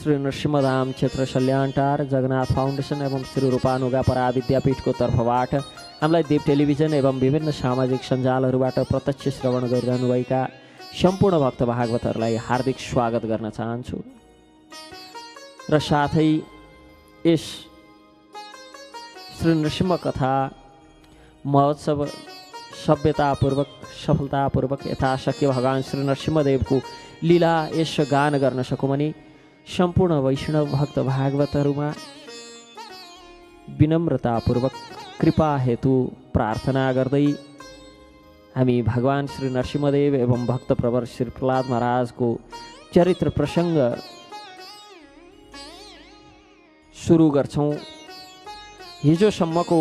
श्री नृसिंहधाम क्षेत्र सल्यानटार जगन्नाथ फाउन्डेसन एवं श्री रूपानुगापरा विद्यापीठको तर्फबाट हामीलाई देव टेलिभिजन एवं विभिन्न सामाजिक सञ्जालहरूबाट प्रत्यक्ष श्रवण गरिरहनुभएका सम्पूर्ण भक्त भागवतहरूलाई हार्दिक स्वागत गर्न चाहन्छु र साथै यस श्री नृसिंह कथा महोत्सव सभ्यतापूर्वक सफलतापूर्वक यथाशक्य भगवान श्री नृसिंहदेवको लीला यस गान गर्न सकौँ भने सम्पूर्ण वैष्णव भक्त भागवतहरूमा विनम्रतापूर्वक कृपा हेतु प्रार्थना गर्दै हामी भगवान श्री नरसिंहदेव एवं भक्त प्रवर श्री प्रहलाद महाराजको चरित्र प्रसङ्ग सुरु गर्छौँ। हिजोसम्मको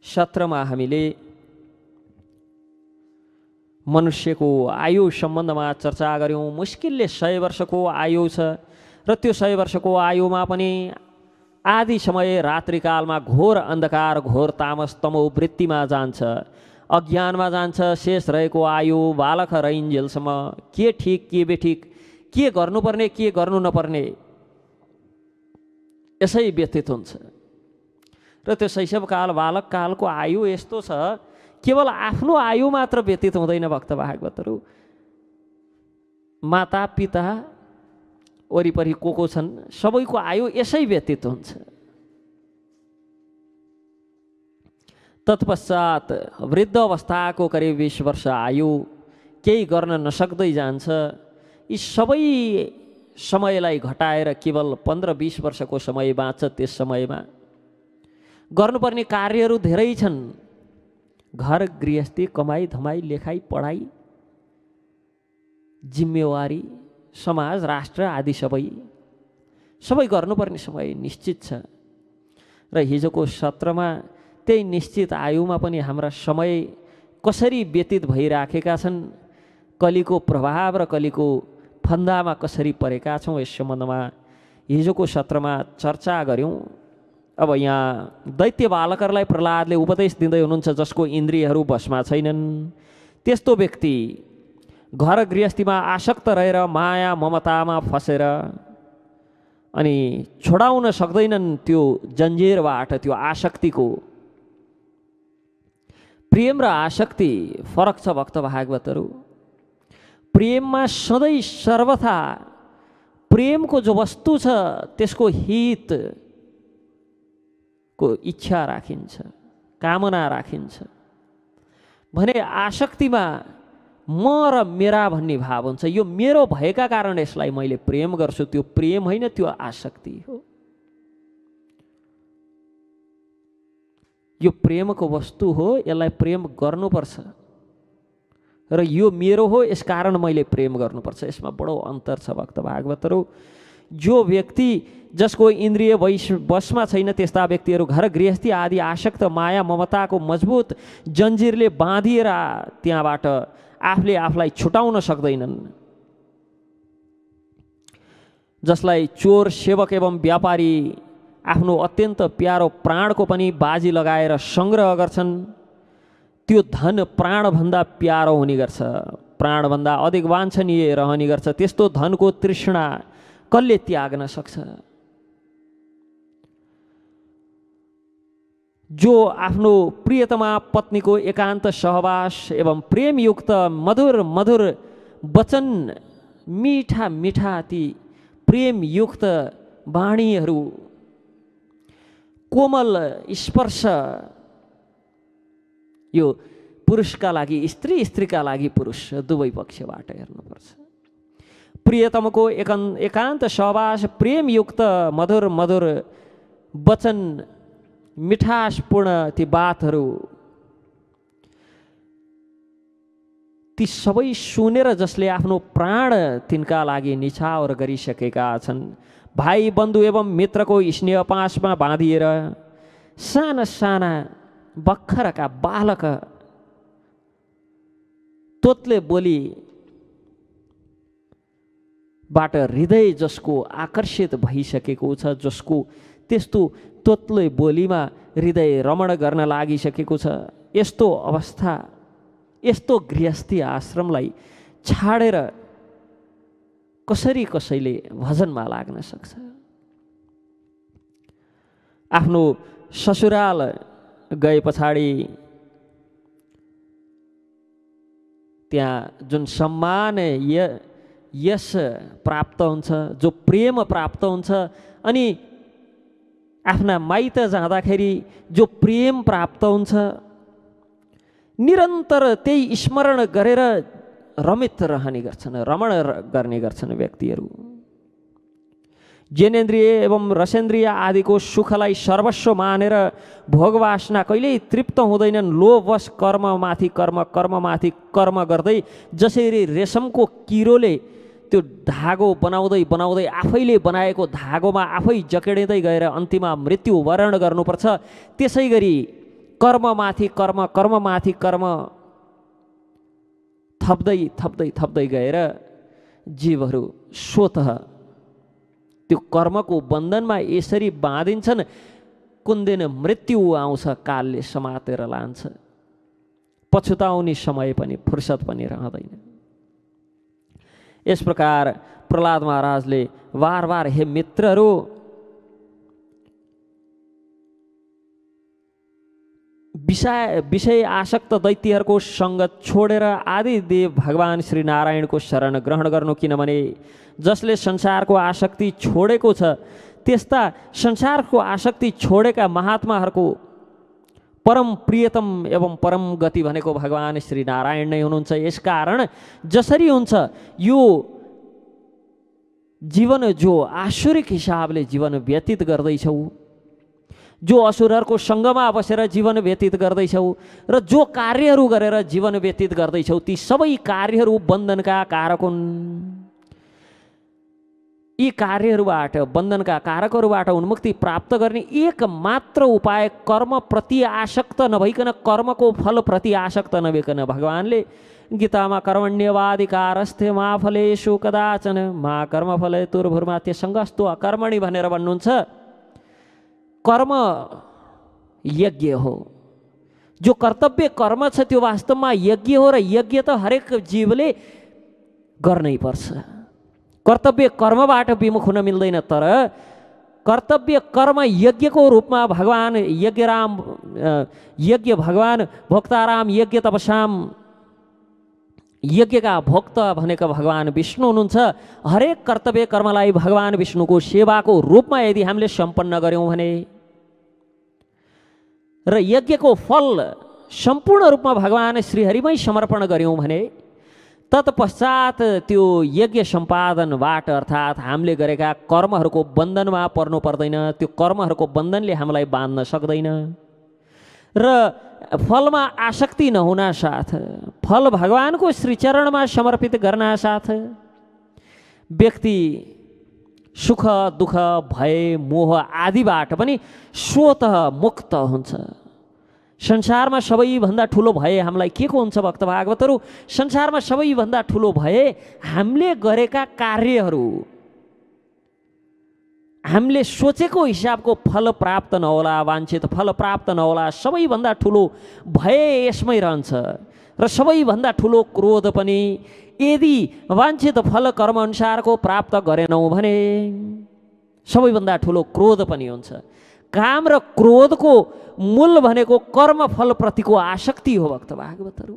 सत्रमा हामीले मनुष्यको आयु सम्बन्धमा चर्चा गऱ्यौँ। मुस्किलले 100 वर्षको आयु छ र त्यो 100 वर्षको आयुमा पनि आधी समय रात्रिकालमा घोर अन्धकार घोर तामस तमो वृत्तिमा जान्छ, अज्ञानमा जान्छ। शेष रहेको आयु बालक रहिन्जेलसम्म के ठिक के बेठिक, के गर्नुपर्ने के गर्नु नपर्ने यसै व्यतीत हुन्छ। र त्यो शैशवकाल बालककालको आयु यस्तो छ, केवल आफ्नो आयु मात्र व्यतीत हुँदैन भक्त भागवतहरू, माता पिता वरिपरि को छन् सबैको आयु यसै व्यतीत हुन्छ। तत्पश्चात वृद्ध अवस्थाको करिब 20 वर्ष आयु केही गर्न नसक्दै जान्छ। यी सबै समयलाई घटाएर केवल 15-20 वर्षको समय बाँच्छ। त्यस समयमा गर्नुपर्ने कार्यहरू धेरै छन्, घर गृहस्थी कमाई धमाई लेखाई पढाइ जिम्मेवारी समाज राष्ट्र आदि सबै गर्नुपर्ने समय निश्चित छ। र हिजोको सत्रमा त्यही निश्चित आयुमा पनि हाम्रा समय कसरी व्यतीत भइराखेका छन्, कलिको प्रभाव र कलिको फन्दामा कसरी परेका छौँ यस सम्बन्धमा हिजोको सत्रमा चर्चा गऱ्यौँ। अब यहाँ दैत्य बालकहरूलाई प्रहलादले उपदेश दिँदै हुनुहुन्छ जसको इन्द्रियहरू बसमा छैनन्। त्यस्तो व्यक्ति घर गृहस्थीमा आसक्त रहेर माया ममतामा फसेर अनि छोडाउन सक्दैनन् त्यो जन्जिरबाट, त्यो आसक्तिको। प्रेम र आसक्ति फरक छ भक्त भागवतहरू। प्रेममा सधैँ सर्वथा प्रेमको जो वस्तु छ त्यसको हित को इच्छा राखिन्छ, कामना राखिन्छ भने आसक्तिमा म र मेरा भन्ने भाव हुन्छ। यो मेरो भएका कारण यसलाई मैले प्रेम गर्छु, त्यो प्रेम होइन, त्यो आसक्ति हो। यो प्रेमको वस्तु हो, यसलाई प्रेम गर्नुपर्छ र यो मेरो हो यसकारण मैले प्रेम गर्नुपर्छ। यसमा बडो अन्तर छ भक्त भागवतहरू। जो व्यक्ति जसको इन्द्रिय वशमा छैन त्यस्ता व्यक्तिहरू घर गृहस्थी आदि आसक्त माया ममताको मजबुत जन्जिरले बाँधिएर त्यहाँबाट आफूले आफूलाई छुटाउन सक्दैनन्। जसलाई चोर सेवक एवं व्यापारी आफ्नो अत्यन्त प्यारो प्राणको पनि बाजी लगाएर सङ्ग्रह गर्छन्, त्यो धन प्राणभन्दा प्यारो हुने गर्छ, प्राणभन्दा अधिक वाञ्छनीय रहने गर्छ। त्यस्तो धनको तृष्णा कसले त्याग्न सक्छ? जो आफ्नो प्रियतमा पत्नीको एकान्त सहवास एवं प्रेमयुक्त मधुर मधुर वचन, मिठा मिठा ती प्रेमयुक्त वाणीहरू, कोमल स्पर्श, यो पुरुषका लागि स्त्री, स्त्रीका लागि पुरुष, दुवै पक्षबाट हेर्नुपर्छ। प्रियतमको एकान्त सहवास, प्रेमयुक्त मधुर मधुर वचन, मिठासपूर्ण ती बातहरू, ती सबै सुनेर जसले आफ्नो प्राण तिनका लागि निछावर गरिसकेका छन्, भाइ बन्धु एवं मित्रको स्नेह पासमा बाँधिएर साना साना भर्खरका बालक तोतले बोली बाट हृदय जसको आकर्षित भइसकेको छ, जसको त्यस्तो तोत्ले बोलीमा हृदय रमण गर्न लागिसकेको छ, यस्तो अवस्था यस्तो गृहस्थी आश्रमलाई छाडेर कसरी कसैले भजनमा लाग्न सक्छ? आफ्नो ससुराल गए पछाडि त्यहाँ जुन सम्मान यश प्राप्त हुन्छ, जो प्रेम प्राप्त हुन्छ, अनि आफ्ना माइत जाँदाखेरि जो प्रेम प्राप्त हुन्छ, निरन्तर त्यही स्मरण गरेर रमित रहने गर्छन्, रमण गर्ने गर्छन् व्यक्तिहरू। ज्ञानेन्द्रिय एवं रसेन्द्रिय आदिको सुखलाई सर्वस्व मानेर भोगवासना कहिल्यै तृप्त हुँदैनन्। लोभवश कर्ममाथि कर्म, कर्ममाथि कर्म गर्दै जसरी रेशमको किरोले त्यो धागो बनाउँदै बनाउँदै आफैले बनाएको धागोमा आफै जकेडिँदै गएर अन्तिममा मृत्यु वरण गर्नुपर्छ, त्यसै गरी कर्ममाथि कर्म, कर्ममाथि कर्म थप्दै थप्दै थप्दै गएर जीवहरू स्वतः त्यो कर्मको बन्धनमा यसरी बाँधिन्छन्, कुन दिन मृत्यु आउँछ कालले समातेर लान्छ। पछुताउने समय पनि फुर्सद पनि रहँदैन। यस प्रकार प्रहलाद महाराजले बार बार हे मित्रहरू, विषय आसक्त दैत्यहरूको सङ्गत छोडेर आदिदेव भगवान श्री नारायणको शरण ग्रहण गर्नु, किनभने जसले संसारको आसक्ति छोडेको छ त्यस्ता संसारको आसक्ति छोडेका महात्माहरूको परम प्रियतम एवं परम गति भनेको भगवान श्री नारायण नै हुनुहुन्छ। यसकारण जसरी हुन्छ यो जीवन जो आसुरिक हिसाबले जीवन व्यतीत गर्दैछौ, जो असुरहरूको सङ्गमा बसेर जीवन व्यतीत गर्दैछौ र जो कार्यहरू गरेर जीवन व्यतीत गर्दैछौ, ती सबै कार्यहरू बन्धनका कारक हुन्। यी कार्यहरूबाट, बन्धनका कारकहरूबाट उन्मुक्ति प्राप्त गर्ने एक मात्र उपाय कर्मप्रति आसक्त नभइकन, कर्मको फलप्रति आसक्त नभइकन, भगवानले गीतामा कर्मण्यवाधिकारस्ते मा फलेषु कदाचन मा कर्मफलेतुर्भुर्मा त्यसङ्गस्तु अकर्मणि भनेर भन्नुहुन्छ। कर्म यज्ञ हो। जो कर्तव्य कर्म छ त्यो वास्तवमा यज्ञ हो, र यज्ञ त हरेक जीवले गर्नै पर्छ। कर्तव्य कर्मबाट विमुख हुन मिल्दैन, तर कर्तव्य कर्म यज्ञको रूपमा भगवान यज्ञ भगवान भोक्ताराम यज्ञ तपसाम यज्ञका भोक्त भनेको भगवान विष्णु हुनुहुन्छ। हरेक कर्तव्य कर्मलाई भगवान विष्णुको सेवाको रूपमा यदि हामीले सम्पन्न गऱ्यौँ भने र यज्ञको फल सम्पूर्ण रूपमा भगवान श्रीहरिमै समर्पण गऱ्यौँ भने तत्पश्चात त्यो यज्ञ सम्पादनबाट, अर्थात् हामीले गरेका कर्महरूको बन्धनमा पर्नु पर्दैन। त्यो कर्महरूको बन्धनले हामीलाई बाँध्न सक्दैन र फलमा आसक्ति नहुना साथ, फल भगवानको श्रीचरणमा समर्पित गर्न साथ व्यक्ति सुख दुःख भय मोह आदिबाट पनि स्वतः मुक्त हुन्छ। संसारमा सबैभन्दा ठुलो भय हामीलाई के को हुन्छ भक्त भागवतहरू? संसारमा सबैभन्दा ठुलो भय हामीले गरेका कार्यहरू, हामीले सोचेको हिसाबको फल प्राप्त नहोला, वाञ्छित फल प्राप्त नहोला, सबैभन्दा ठुलो भय यसमै रहन्छ। र सबैभन्दा ठुलो क्रोध पनि यदि वाञ्छित फल कर्म अनुसारको प्राप्त गरेनौँ भने सबैभन्दा ठुलो क्रोध पनि हुन्छ। काम र क्रोधको मूल भनेको कर्मफल प्रतिको आसक्ति हो भक्त भागवतहरू।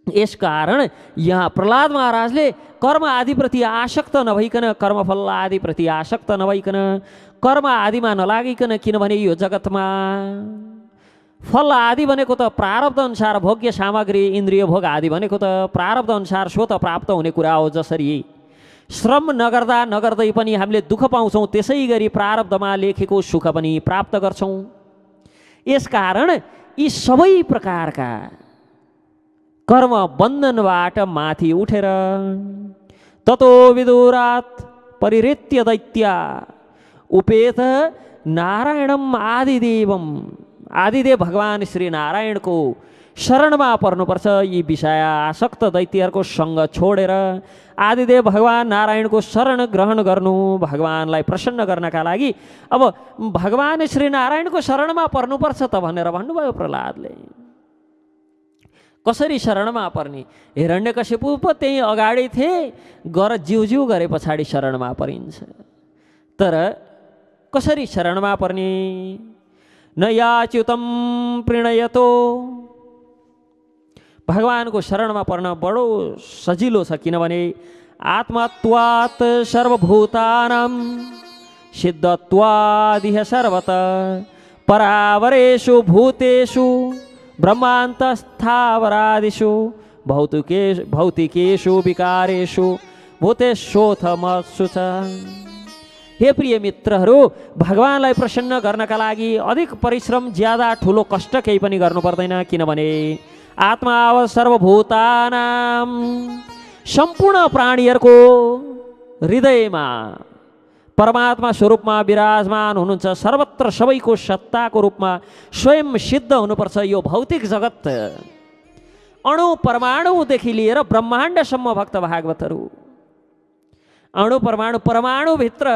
यसकारण यहाँ प्रहलाद महाराजले कर्म आदिप्रति आसक्त नभइकन, कर्मफल आदिप्रति आसक्त नभइकन, कर्म आदिमा नलागिकन, किनभने यो जगतमा फल आदि भनेको त प्रारब्ध अनुसार भोग्य सामग्री, इन्द्रिय भोग आदि भनेको त प्रारब्ध अनुसार स्वत प्राप्त हुने कुरा हो। जसरी श्रम नगर्दा नगर्दै पनि हामीले दुःख पाउँछौँ, त्यसै गरी प्रारब्धमा लेखेको सुख पनि प्राप्त गर्छौँ। यसकारण यी सबै प्रकारका कर्म बन्धनबाट माथि उठेर ततो विदुरात् परिहृत्य दैत्या उपेत नारायणम आदिदेवम, आदिदेव भगवान श्री नारायणको शरणमा पर्नुपर्छ। यी विषय आसक्त दैत्यहरूको सङ्ग छोडेर आदिदेव भगवान नारायणको शरण ग्रहण गर्नु, भगवानलाई प्रसन्न गर्नका लागि अब भगवान श्री नारायणको शरणमा पर्नुपर्छ त भनेर भन्नुभयो प्रहलादले। कसरी शरणमा पर्ने? हिरण्यकशिपु पो त्यही अगाडि थिए, गर जिउ गरे पछाडि शरणमा परिन्छ। तर कसरी शरणमा पर्ने? न याच्युतम प्रणयतो। भगवानको शरणमा पर्न बडो सजिलो छ, किनभने आत्मत्वात् सर्वभूतानां सिद्धत्वादिह सर्वत परावरेषु भूतेषु ब्रह्मान्तस्थावरादिषु भौतिकेषु विकारेषु भूतेषोऽथमत्सु च। हे प्रिय मित्रहरू, भगवानलाई प्रसन्न गर्नका लागि अधिक परिश्रम, ज्यादा ठुलो कष्ट केही पनि गर्नु पर्दैन, किनभने आत्मा सर्वभूतानां सम्पूर्ण प्राणीहरूको हृदयमा परमात्मा स्वरूपमा विराजमान हुनुहुन्छ। सर्वत्र सबैको सत्ताको रूपमा स्वयं सिद्ध हुनुपर्छ। यो भौतिक जगत अणु परमाणुदेखि लिएर ब्रह्माण्डसम्म भक्त भागवतहरू, अणु परमाणु, परमाणुभित्र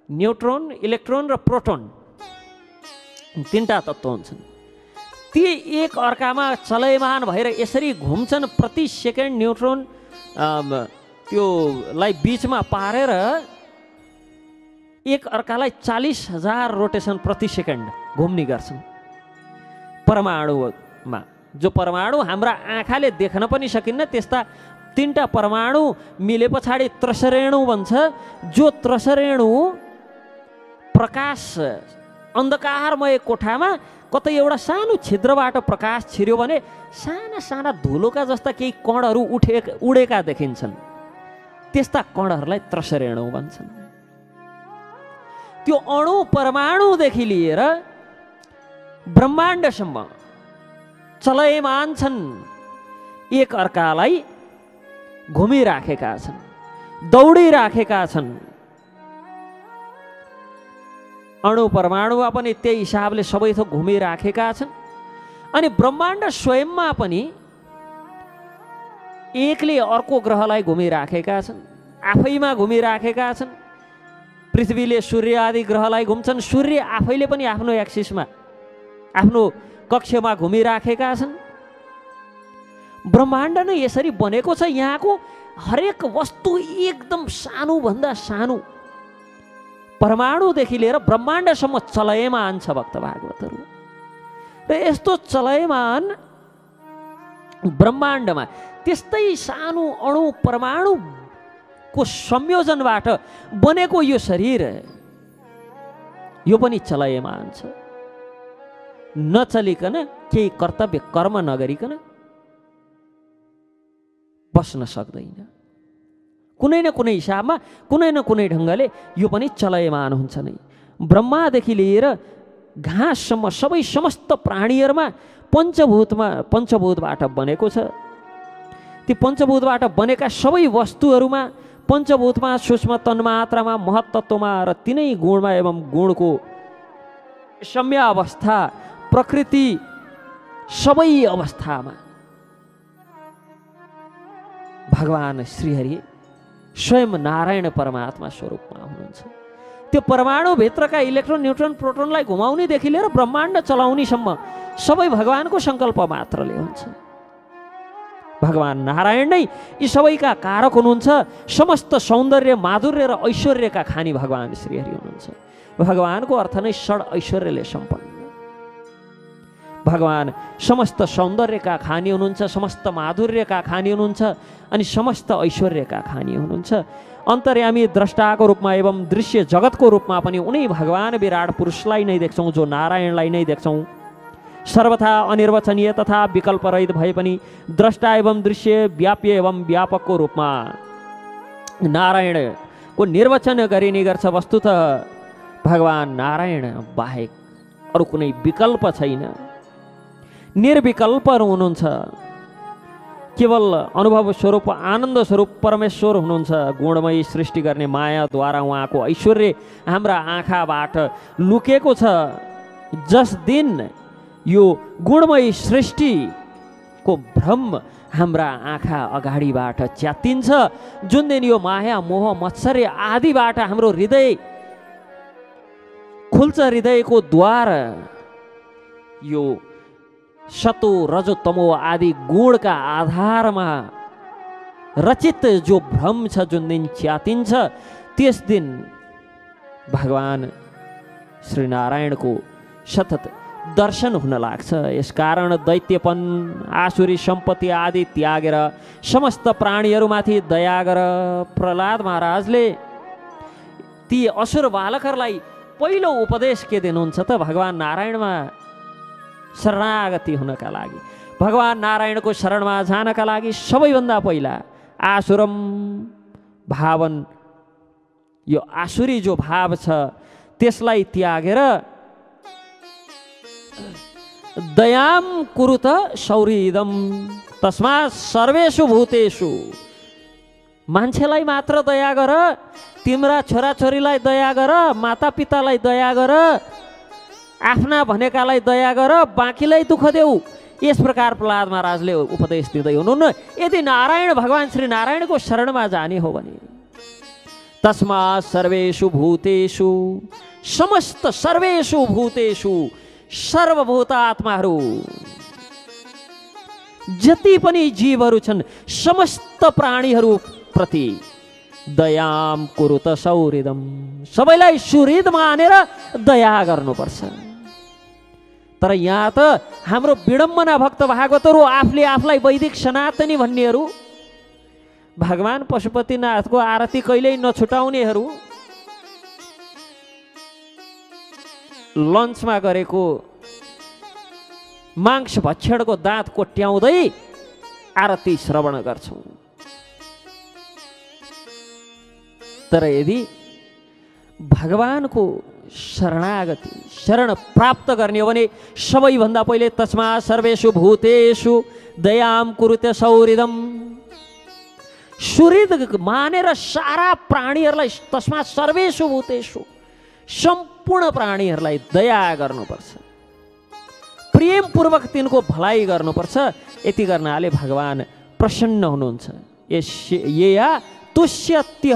न्युट्रोन, इलेक्ट्रोन र प्रोटोन तीनटा तत्त्व हुन्छन्। ती एक अर्कामा चलयमान भएर यसरी घुम्छन्। प्रति सेकेन्ड न्युट्रोन त्योलाई बिचमा पारेर एक अर्कालाई 40,000 रोटेसन प्रति सेकेन्ड घुम्ने गर्छन् परमाणुमा। जो परमाणु हाम्रा आँखाले देख्न पनि सकिन्न, त्यस्ता तीनटा परमाणु मिले पछाडि त्रसरेणु बन्छ। जो त्रसरेणु प्रकाश अन्धकारमय कोठामा कतै एउटा सानो छिद्रबाट प्रकाश छिर्यो भने साना साना धुलोका जस्ता केही कणहरू उडेका देखिन्छन्। त्यस्ता कणहरूलाई त्रसरेणु भन्छन्। त्यो अणु परमाणुदेखि लिएर ब्रह्माण्डसम्म चलयमान छन्, एक अर्कालाई घुमिराखेका छन्, दौडिराखेका छन्। अणु परमाणुमा पनि त्यही हिसाबले सबै थोक घुमिराखेका छन्। अनि ब्रह्माण्ड स्वयंमा पनि एकले अर्को ग्रहलाई घुमिराखेका छन्, आफैमा घुमिराखेका छन्। पृथ्वीले सूर्य आदि ग्रहलाई घुम्छन्, सूर्य आफैले पनि आफ्नो एक्सिसमा, आफ्नो कक्षमा घुमिराखेका छन्। ब्रह्माण्ड नै यसरी बनेको छ। यहाँको हरेक वस्तु एकदम सानोभन्दा सानो परमाणुदेखि लिएर ब्रह्माण्डसम्म चलयमान छ भक्त भागवतहरू। र यस्तो चलयमान ब्रह्माण्डमा त्यस्तै सानो अणु परमाणुको संयोजनबाट बनेको यो शरीर, यो पनि चलयमान छ। नचलिकन, केही कर्तव्य कर्म नगरिकन बस्न सक्दैन। कुनै न कुनै हिसाबमा, कुनै न कुनै ढङ्गले यो पनि चलयमान हुन्छ नै। ब्रह्मादेखि लिएर घाँससम्म सबै समस्त प्राणीहरूमा पञ्चभूतबाट बनेको छ। ती पञ्चभूतबाट बनेका सबै वस्तुहरूमा पञ्चभूतमा, सूक्ष्म तन्मात्रामा, महत्तत्वमा र तिनै गुणमा एवं गुणको सम्य अवस्था, प्रकृति, सबै अवस्थामा भगवान श्रीहरि स्वयं नारायण परमात्मा स्वरूपमा हुनुहुन्छ। त्यो परमाणुभित्रका इलेक्ट्रोन, न्युट्रोन, प्रोटोनलाई घुमाउनेदेखि लिएर ब्रह्माण्ड चलाउनेसम्म सबै भगवानको सङ्कल्प मात्रले हुन्छ। भगवान नारायण नै यी सबैका कारक हुनुहुन्छ। समस्त सौन्दर्य, माधुर्य र ऐश्वर्यका खानी भगवान श्रीहरि हुनुहुन्छ। भगवानको अर्थ नै षड ऐश्वर्यले सम्पन्न। भगवान समस्त सौन्दर्यका खानी हुनुहुन्छ, समस्त माधुर्यका खानी हुनुहुन्छ, अनि समस्त ऐश्वर्यका खानी हुनुहुन्छ। अन्तर्यामी द्रष्टाको रूपमा एवं दृश्य जगतको रूपमा पनि उनै भगवान विराट पुरुषलाई नै देख्छौँ, जो नारायणलाई नै देख्छौँ। सर्वथा अनिर्वचनीय तथा विकल्परहित भए पनि द्रष्टा एवं दृश्य, व्याप्य एवं व्यापकको रूपमा नारायणको निर्वचन गरिने गर्छ। वस्तुतः भगवान नारायण बाहेक अरू कुनै विकल्प छैन। निर्विकल्प हुनुहुन्छ। केवल अनुभव स्वरूप, आनन्द स्वरूप परमेश्वर हुनुहुन्छ। गुणमयी सृष्टि गर्ने मायाद्वारा उहाँको ऐश्वर्य हाम्रा आँखाबाट लुकेको छ। जस दिन यो गुणमयी सृष्टिको भ्रम हाम्रा आँखा अगाडिबाट च्यातिन्छ, जुन दिन यो माया, मोह, मत्सर्य आदिबाट हाम्रो हृदय खुल्छ, हृदयको द्वार यो सतो रजो तमो आदि गुणका आधारमा रचित जो भ्रम छ, जुन दिन च्यातिन्छ, त्यस दिन भगवान श्रीनारायणको सतत दर्शन हुन लाग्छ। यसकारण दैत्यपन, आसुरी सम्पत्ति आदि त्यागेर समस्त प्राणीहरूमाथि दया गर प्रहलाद महाराजले ती असुर बालकहरूलाई पहिलो उपदेश के दिनुहुन्छ त? भगवान नारायणमा शरणागति हुनका लागि, भगवान नारायणको शरणमा जानका लागि सबैभन्दा पहिला आसुरम भावन, यो आसुरी जो भाव छ त्यसलाई त्यागेर दयाम कुरुत सौहृदम तस्मात् सर्वेषु भूतेषु, मान्छेलाई मात्र दया गर, तिम्रा छोराछोरीलाई दया गर, मातापितालाई दया गर, आफ्ना भनेकालाई दया गर, बाँकीलाई दुःख देऊ। यस प्रकार प्रहलाद महाराजले उपदेश दिँदै हुनुहुन्न। यदि नारायण भगवान श्री नारायणको शरणमा जाने हो भने तस्मात् सर्वेषु भूतेषु, समस्त सर्वेषु भूतेषु, सर्वभूत आत्माहरू, जति पनि जीवहरू छन् समस्त प्राणीहरू प्रति दयाम कुरुत सौहृदम, सबैलाई सुहृद मानेर दया गर्नुपर्छ। तर यहाँ त हाम्रो विडम्बना भक्त भागवतहरू आफूले आफूलाई वैदिक सनातनी भन्नेहरू, भगवान पशुपतिनाथको आरती कहिल्यै नछुटाउनेहरू, लन्चमा गरेको मांस भक्षणको दाँत कोट्याउँदै आरती श्रवण गर्छौँ। तर यदि भगवानको शरणागति, शरण प्राप्त गर्ने हो भने सबैभन्दा पहिले तस्मात् सर्वेषु भूतेषु दयाम कुरुत सौहृदम, सुहृद मानेर सारा प्राणीहरूलाई, तस्मात् सर्वेषु भूतेषु, सम्पूर्ण प्राणीहरूलाई दया गर्नुपर्छ, प्रेमपूर्वक तिनको भलाइ गर्नुपर्छ। यति गर्नाले भगवान प्रसन्न हुनुहुन्छ। या तुष्यत्य,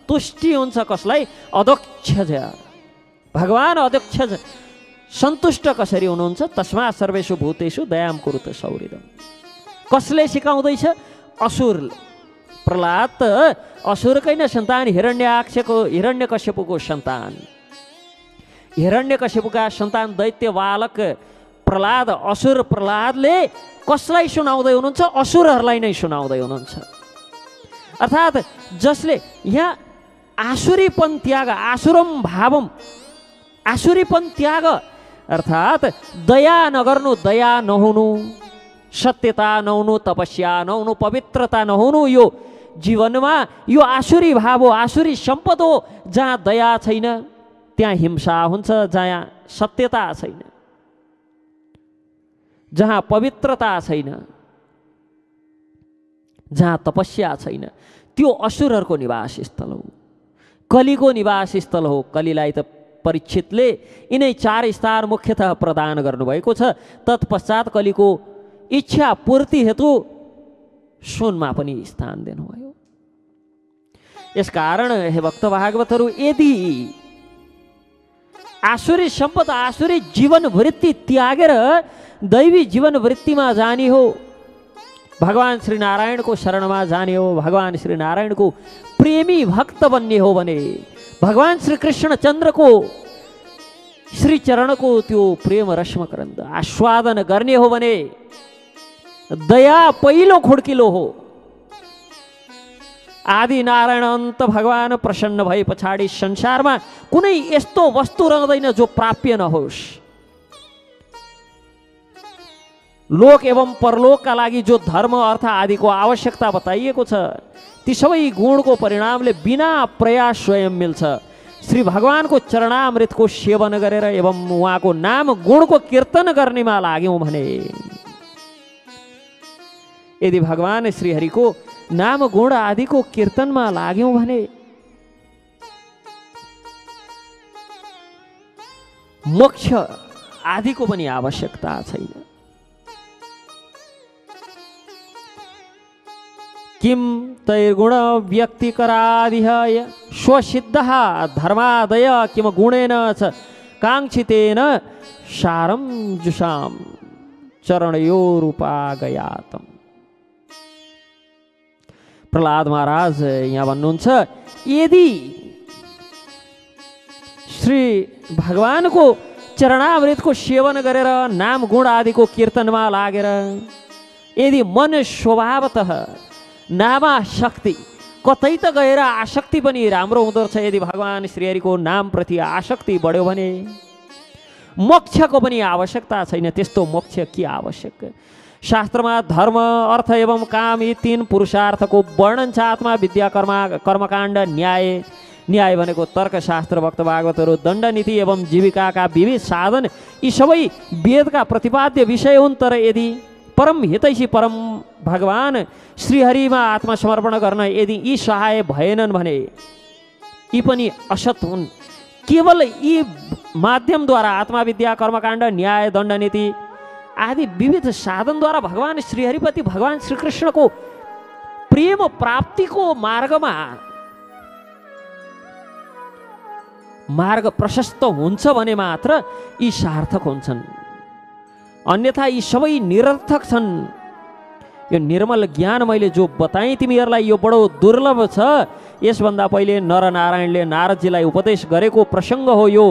तुष्टि हुन्छ कसलाई? अध्यक्ष। भगवान अध्यक्ष सन्तुष्ट कसरी हुनुहुन्छ? तस्मात् सर्वेषु भूतेषु दयाम कुरुत सौहृदम। कसले सिकाउँदैछ? असुर। प्रहलाद त असुरकै नै सन्तान, हिरण्यकश्यपको सन्तान। हिरण्यकश्यपका सन्तान दैत्य बालक प्रहलाद, असुर प्रहलादले कसलाई सुनाउँदै हुनुहुन्छ? असुरहरूलाई नै सुनाउँदै हुनुहुन्छ। अर्थात् जसले यहाँ आसुरीपन त्याग, आसुरम भावम, आसुरीपन त्याग अर्थात् दया नगर्नु, दया नहुनु, सत्यता नहुनु, तपस्या नहुनु, पवित्रता नहुनु, यो जीवनमा यो आसुरी भाव हो, आसुरी सम्पद हो। जहाँ दया छैन त्यहाँ हिंसा हुन्छ, जहाँ सत्यता छैन, जहाँ पवित्रता छैन, जहाँ तपस्या छैन, त्यो असुरहरूको निवास स्थल हो, कलीको निवास स्थल हो। कलीलाई त परीक्षितले यिनै 4 स्टार मुख्यतः प्रदान गर्नुभएको छ। तत्पश्चात कलीको इच्छा पूर्ति हेतु सुनमा पनि स्थान दिनुभयो। यसकारण हे भक्त भागवतहरू, यदि आसुरी सम्पद, आसुरी जीवन वृत्ति त्यागेर दैवी जीवन वृत्तिमा जाने हो, भगवान श्री नारायणको शरणमा जाने हो, भगवान श्री नारायणको प्रेमी भक्त बन्ने हो भने, भगवान श्री कृष्णचन्द्रको श्री चरणको त्यो प्रेम रसमकरन्द आस्वादन गर्ने हो भने दया पहिलो खुड्किलो हो। आदि नारायण अन्त भगवान प्रसन्न भए पछाडि संसारमा कुनै यस्तो वस्तु रहँदैन जो प्राप्य नहोस्। लोक एवं परलोकका लागि जो धर्म अर्थ आदिको आवश्यकता बताइएको छ, ती सबै गुणको परिणामले बिना प्रयास स्वयं मिल्छ। श्री भगवानको चरणामृतको सेवन गरेर एवं उहाँको नाम गुणको कीर्तन गर्नेमा लाग्यौँ भने, यदि भगवान श्रीहरिको नाम गुण आदिको कीर्तनमा लाग्यौँ भने मोक्ष आदिको पनि आवश्यकता छैन। किम तैर्गुण व्यक्तिकरादिह स्वसिद्धः धर्मादय किम गुणेन च काङ्क्षितेन सारं जुषाम चरणयोरुपागयातम। प्रहलाद महाराज यहाँ भन्नुहुन्छ, यदि श्री भगवानको चरणामृतको सेवन गरेर नाम गुण आदिको कीर्तनमा लागेर यदि मन स्वभावतः नामाशक्ति, कतै त गएर आसक्ति पनि राम्रो हुँदो रहेछ। यदि भगवान श्रीहरिको नामप्रति आसक्ति बढ्यो भने मोक्षको पनि आवश्यकता छैन। त्यस्तो मोक्ष के आवश्यक? शास्त्रमा धर्म, अर्थ एवं काम यी तीन पुरुषार्थको वर्णन छ। आत्मा, विद्या, कर्मकाण्ड, न्याय। न्याय भनेको तर्कशास्त्र, भक्त भागवतहरू, दण्डनीति एवं जीविकाका विविध साधन, यी सबै वेदका प्रतिपाद्य विषय हुन्। तर यदि परम हितैषी परम भगवान श्रीहरिमा आत्मसमर्पण गर्न यदि यी सहाय भएनन् भने यी पनि असत हुन्। केवल यी माध्यमद्वारा आत्मा, विद्या, कर्मकाण्ड, न्याय, दण्डनीति आदि विविध साधनद्वारा भगवान श्रीहरिपति, भगवान श्रीकृष्णको प्रेम प्राप्तिको मार्ग प्रशस्त हुन्छ भने मात्र यी सार्थक हुन्छन्, अन्यथा यी सबै निरर्थक छन्। यो निर्मल ज्ञान मैले जो बताएँ तिमीहरूलाई, यो बडो दुर्लभ छ। यसभन्दा पहिले नरनारायणले नारदजीलाई उपदेश गरेको प्रसङ्ग हो यो।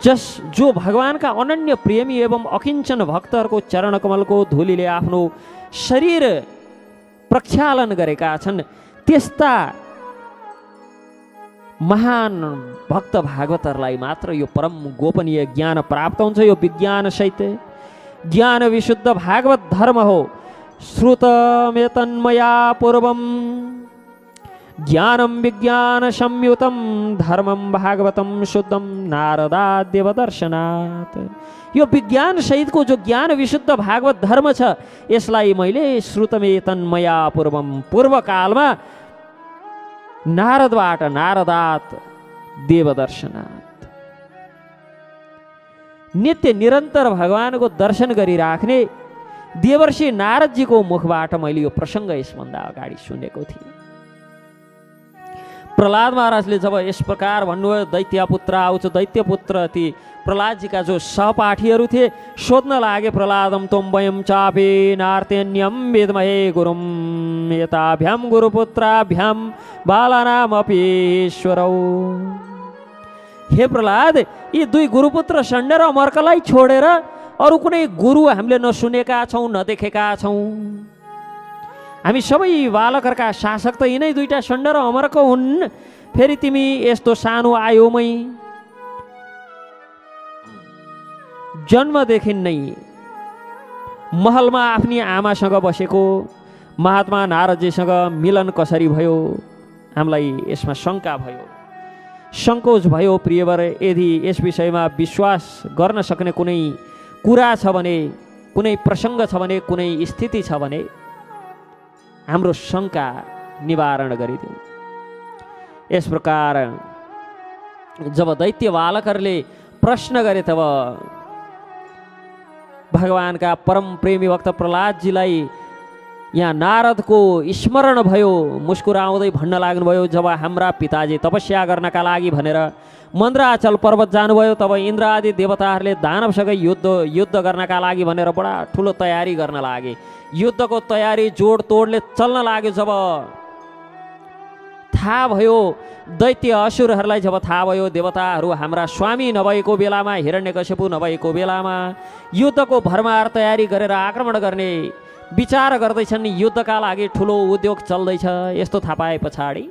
जो भगवानका अनन्य प्रेमी एवं अकिञ्चन भक्तहरूको चरणकमलको धुलीले आफ्नो शरीर प्रक्षालन गरेका छन्, त्यस्ता महान भक्त भागवतहरूलाई मात्र यो परम गोपनीय ज्ञान प्राप्त हुन्छ। यो विज्ञान सहित ज्ञान विशुद्ध भागवत धर्म हो। श्रुतमेतन्मया पूर्वम ज्ञानम विज्ञान संयुतम धर्मम भागवतम शुद्धम नारदाद्यव दर्शनात्। यो विज्ञान सहितको जो ज्ञान विशुद्ध भागवत धर्म छ, यसलाई मैले श्रुतमेतन्मया पूर्वम, पूर्व कालमा नारदबाट, नारदात देवदर्शनात्, नित्य निरन्तर भगवानको दर्शन गरिराख्ने देवर्षि नारदजीको मुखबाट मैले यो प्रसङ्ग यसभन्दा अगाडि सुनेको थिएँ। प्रहलाद महाराजले जब यस प्रकार भन्नुभयो, दैत्यपुत्र आउँछ, दैत्यपुत्र ती प्रहलादजीका जो सहपाठीहरू थिए सोध्न लागे, प्रहलादम त्वं वयं चापि नार्तेन्यं वेदमहे गुरुं यताभ्यां गुरुपुत्राभ्यां बालानामपि ईश्वरौ। हे प्रहलाद, यी दुई गुरुपुत्र षण्ड र मर्कलाई छोडेर अरू कुनै गुरु हामीले नसुनेका छौँ, नदेखेका छौँ। हामी सबै बालकहरूका शासक त यिनै दुईटा षण्ड र अमर्क हुन्। फेरि तिमी यस्तो सानो आयुमै जन्मदेखि नै महलमा आफ्नी आमासँग बसेको महात्मा नारदजीसँग मिलन कसरी भयो? हामीलाई यसमा शङ्का भयो, सङ्कोच भयो। प्रियवर, यदि यस विषयमा विश्वास गर्न सक्ने कुनै कुरा छ भने, कुनै प्रसङ्ग छ भने, कुनै स्थिति छ भने हाम्रो शङ्का निवारण गरिदिउँ। यस प्रकार जब दैत्य बालकहरूले प्रश्न गरे तब भगवानका परम प्रेमी भक्त प्रहलादजीलाई यहाँ नारदको स्मरण भयो। मुस्कुराउँदै भन्न लाग्नुभयो, जब हाम्रा पिताजी तपस्या गर्नका लागि भनेर मन्द्राचल पर्वत जानुभयो, तब इन्द्र आदि देवताहरूले दानवसँग युद्ध गर्नका लागि भनेर बडा ठुलो तयारी गर्न लागे। युद्धको तयारी जोड तोडले चल्न लाग्यो। जब थाहा भयो दैत्य असुरहरूलाई, जब थाहा भयो देवताहरू हाम्रा स्वामी नभएको बेलामा, हिरण्यकश्यपु नभएको बेलामा युद्धको भरमार तयारी गरेर आक्रमण गर्ने विचार गर्दैछन्, युद्धका लागि ठुलो उद्योग चल्दैछ, यस्तो थाहा पाए पछाडि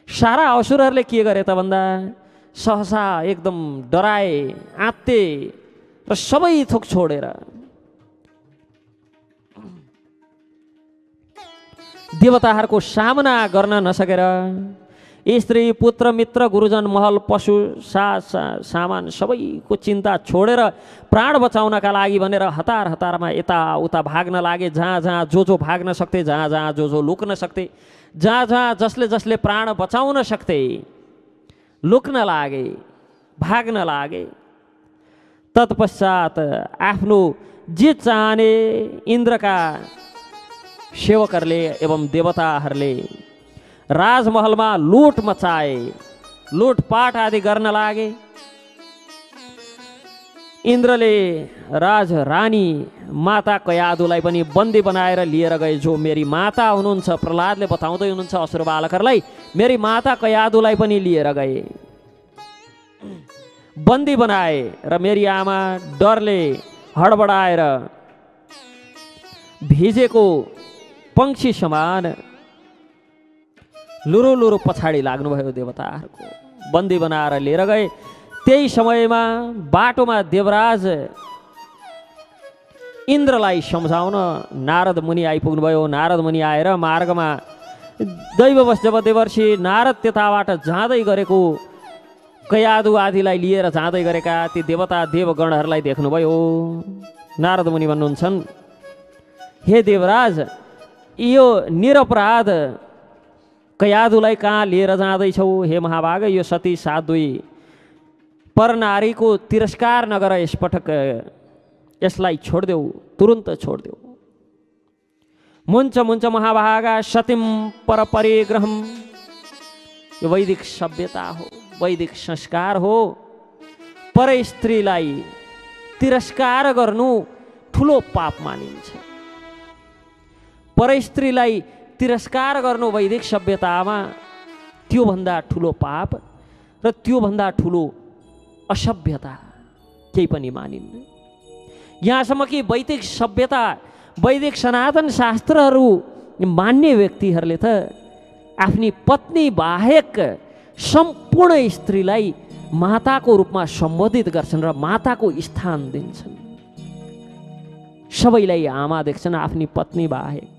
सारा असुरहरूले के गरे त भन्दा सहसा एकदम डराए, आत्ते र सबै थोक छोडेर देवताहरूको सामना गर्न नसकेर स्त्री, पुत्र, मित्र, गुरुजन, महल, पशु, सामान सबैको चिन्ता छोडेर प्राण बचाउनका लागि भनेर हतार हतारमा यताउता भाग्न लागे। जहाँ जहाँ जो भाग्न सक्थे, जहाँ जहाँ जो लुक्न सक्थे, जहाँ जहाँ जसले प्राण बचाउन सक्थे लुक्न लागे, भाग्न लागे। तत्पश्चात आफ्नो जे चाहने इन्द्रका सेवकहरूले एवं देवताहरूले राजमहलमा लुट मचाए, लुटपाट आदि गर्न लागे। इन्द्रले राजरानी माता कयादुलाई पनि बन्दी बनाएर लिएर गए। जो मेरी माता हुनुहुन्छ, प्रहलादले बताउँदै हुनुहुन्छ असुर बालकहरूलाई, मेरी माता कयादुलाई पनि लिएर गए, बन्दी बनाए। र मेरी आमा डरले हडबडाएर भिजेको पंक्षी समान लुरु लुरु पछाडि लाग्नुभयो देवताहरूको। बन्दी बनाएर लिएर गए। त्यही समयमा बाटोमा देवराज इन्द्रलाई सम्झाउन नारद मुनि आइपुग्नुभयो। नारद मुनि आएर मार्गमा दैववश जब देवर्षि नारद त्यताबाट जाँदै गरेको कयादु आदिलाई लिएर जाँदै गरेका ती देवता देवगणहरूलाई देख्नुभयो। नारद मुनि भन्नुहुन्छन्, हे देवराज, यो निरपराध कयादुलाई कहाँ लिएर जाँदैछौ? हे महाभाग, यो सती साध्वी परनारीको तिरस्कार नगर, यसपटक यसलाई छोडिदेऊ, तुरुन्त छोडिदेऊ। मुञ्च मुञ्च महाभागा सतीम पर परिग्रहम। यो वैदिक सभ्यता हो, वैदिक संस्कार हो। पर स्त्रीलाई तिरस्कार गर्नु ठुलो पाप मानिन्छ। पर स्त्रीलाई तिरस्कार गर्नु वैदिक सभ्यतामा त्योभन्दा ठुलो पाप र त्योभन्दा ठुलो असभ्यता केही पनि मानिन्न। यहाँसम्म कि वैदिक सभ्यता, वैदिक सनातन शास्त्रहरू मान्ने व्यक्तिहरूले त आफ्नी पत्नी बाहेक सम्पूर्ण स्त्रीलाई माताको रूपमा सम्बोधित गर्छन् र माताको स्थान दिन्छन्। सबैलाई आमा देख्छन् आफ्नी पत्नी बाहेक।